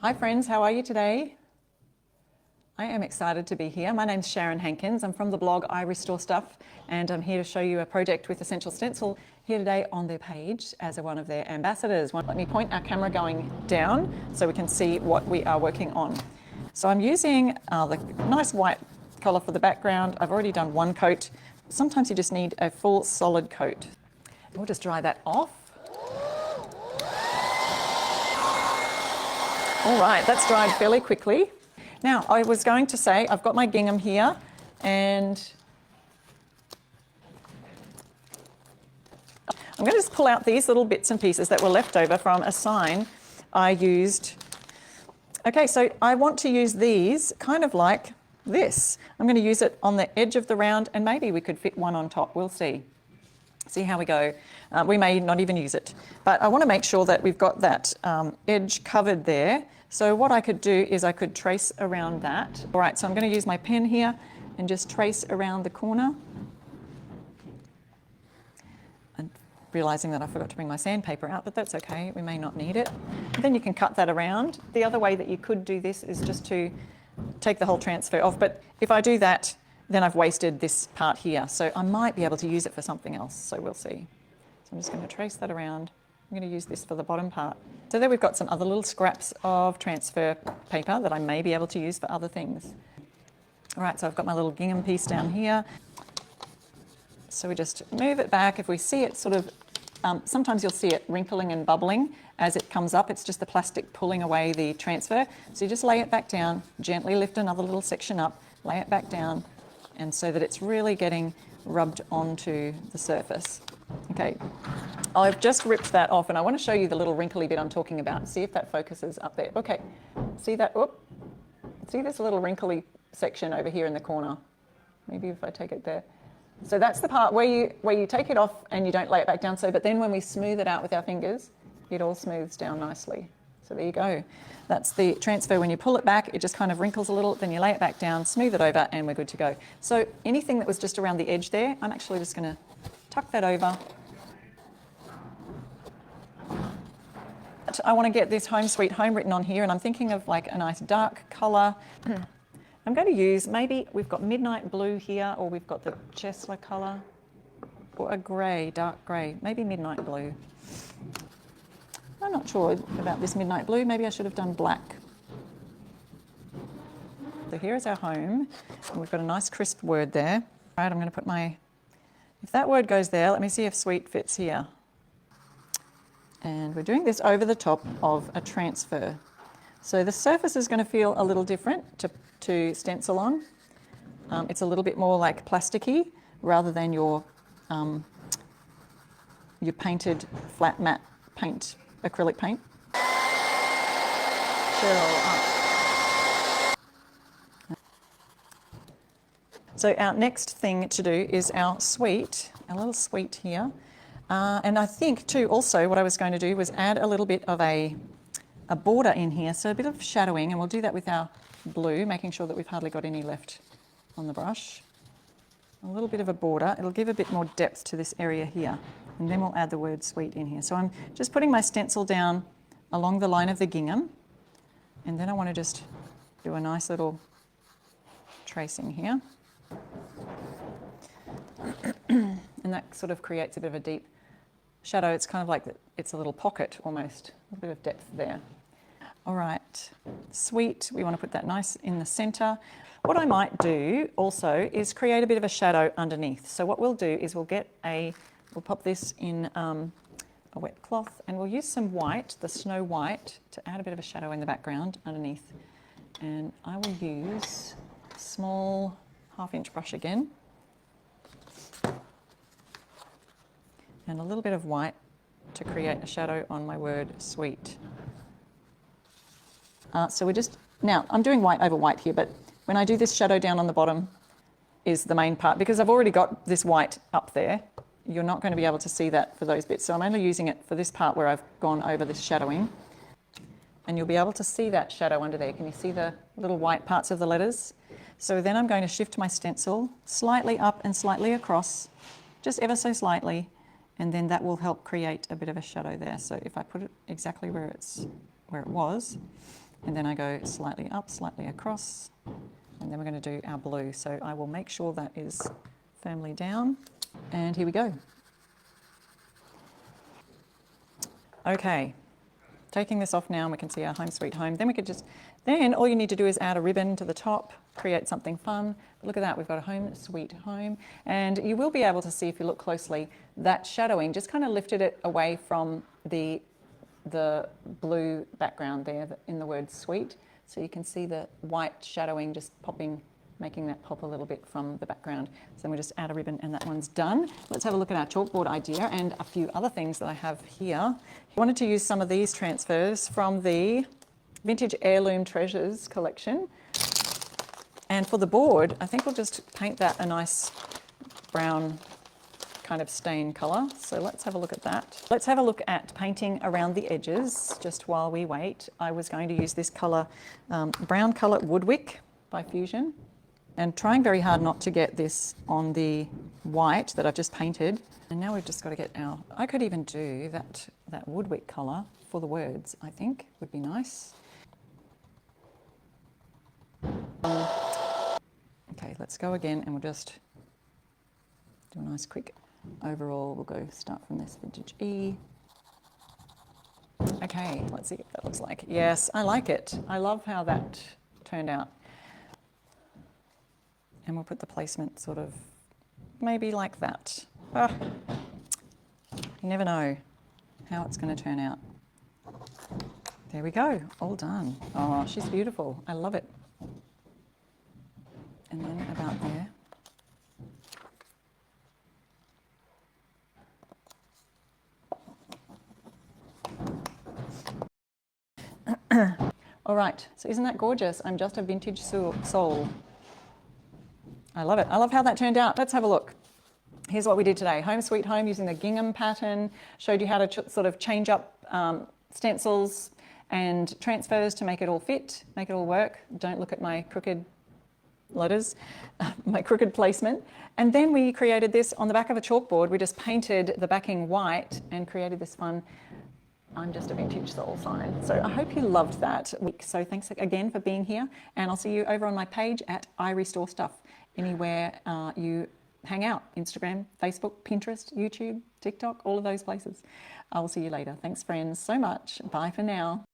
Hi friends, how are you today? I am excited to be here. My name's Sharon Hankins. I'm from the blog I Restore Stuff, and I'm here to show you a project with Essential Stencil here today on their page as one of their ambassadors. Let me point our camera going down so we can see what we are working on. So I'm using the nice white colour for the background. I've already done one coat. Sometimes you just need a full solid coat. We'll just dry that off. All right, that's dried fairly quickly. Now, I was going to say, I've got my gingham here, and I'm going to just pull out these little bits and pieces that were left over from a sign I used. Okay, so I want to use these kind of like this. I'm going to use it on the edge of the round, and maybe we could fit one on top. We'll see. See how we go. We may not even use it, but I want to make sure that we've got that edge covered there. So what I could do is I could trace around that. All right, so I'm going to use my pen here and just trace around the corner. And realizing that I forgot to bring my sandpaper out, but that's okay, we may not need it. And then you can cut that around. The other way that you could do this is just to take the whole transfer off, but if I do that, then I've wasted this part here. So I might be able to use it for something else, so we'll see. So I'm just going to trace that around. I'm going to use this for the bottom part. So there we've got some other little scraps of transfer paper that I may be able to use for other things. All right, so I've got my little gingham piece down here. So we just move it back. If we see it sort of, sometimes you'll see it wrinkling and bubbling as it comes up. It's just the plastic pulling away the transfer. So you just lay it back down, gently lift another little section up, lay it back down, and so that it's really getting rubbed onto the surface. Okay, I've just ripped that off, and I want to show you the little wrinkly bit I'm talking about. See if that focuses up there. Okay, see that? Oop. See this little wrinkly section over here in the corner? Maybe if I take it there. So that's the part where you take it off and you don't lay it back down. So, but then when we smooth it out with our fingers, it all smooths down nicely. So there you go. That's the transfer. When you pull it back, it just kind of wrinkles a little, then you lay it back down, smooth it over, and we're good to go. So anything that was just around the edge there, I'm actually just going to tuck that over. I want to get this Home Sweet Home written on here, and I'm thinking of like a nice dark colour. I'm going to use, maybe we've got midnight blue here, or we've got the Chesler colour, or a grey, dark grey, maybe midnight blue. I'm not sure about this midnight blue. Maybe I should have done black. So here is our home. And we've got a nice crisp word there. All right, I'm going to put my, if that word goes there, let me see if sweet fits here. And we're doing this over the top of a transfer. So the surface is going to feel a little different to stencil on. It's a little bit more like plasticky rather than your painted flat matte paint. Acrylic paint. So our next thing to do is our sweet, a little sweet here. And I think too also what I was going to do was add a little bit of a border in here, so a bit of shadowing, and we'll do that with our blue, making sure that we've hardly got any left on the brush. A little bit of a border, it'll give a bit more depth to this area here. And then we'll add the word sweet in here. So I'm just putting my stencil down along the line of the gingham, and then I want to just do a nice little tracing here. And that sort of creates a bit of a deep shadow. It's kind of like it's a little pocket almost, a bit of depth there. All right, sweet, we want to put that nice in the center. What I might do also is create a bit of a shadow underneath. So what we'll do is we'll pop this in a wet cloth, and we'll use some white, the snow white, to add a bit of a shadow in the background underneath. And I will use a small 1/2-inch brush again. And a little bit of white to create a shadow on my word sweet. So we're just, now I'm doing white over white here, but when I do this shadow down on the bottom is the main part, because I've already got this white up there. You're not going to be able to see that for those bits. So I'm only using it for this part where I've gone over this shadowing. And you'll be able to see that shadow under there. Can you see the little white parts of the letters? So then I'm going to shift my stencil slightly up and slightly across, just ever so slightly, and then that will help create a bit of a shadow there. So if I put it exactly where it was, and then I go slightly up, slightly across, and then we're going to do our blue. So I will make sure that is firmly down, and here we go. Okay, taking this off now, and we can see our home sweet home. Then we could just, then all you need to do is add a ribbon to the top, create something fun. But look at that, we've got a home sweet home. And you will be able to see, if you look closely, that shadowing just kind of lifted it away from the blue background there in the word sweet. So you can see the white shadowing just popping, making that pop a little bit from the background. So then we just add a ribbon and that one's done. Let's have a look at our chalkboard idea and a few other things that I have here. I wanted to use some of these transfers from the Vintage Heirloom Treasures collection. And for the board, I think we'll just paint that a nice brown kind of stain colour. So let's have a look at that. Let's have a look at painting around the edges just while we wait. I was going to use this colour, brown colour Woodwick by Fusion, and trying very hard not to get this on the white that I've just painted. And now we've just got to get our, I could even do that Woodwick colour for the words, I think would be nice. Okay, let's go again and we'll just do a nice quick overall. We'll go start from this vintage E. Okay, let's see what that looks like. Yes, I like it. I love how that turned out. And we'll put the placement sort of maybe like that. Ah, you never know how it's going to turn out. There we go, all done. Oh, she's beautiful. I love it. And then about there. All right, so isn't that gorgeous? I'm just a vintage soul. I love it. I love how that turned out. Let's have a look. Here's what we did today. Home sweet home using the gingham pattern. Showed you how to sort of change up stencils and transfers to make it all fit, make it all work. Don't look at my crooked letters, my crooked placement. And then we created this on the back of a chalkboard. We just painted the backing white and created this fun I'm just a vintage soul sign. So I hope you loved that week. So thanks again for being here, and I'll see you over on my page at I Restore Stuff, anywhere you hang out, Instagram, Facebook, Pinterest, YouTube, TikTok, all of those places. I will see you later. Thanks friends so much. Bye for now.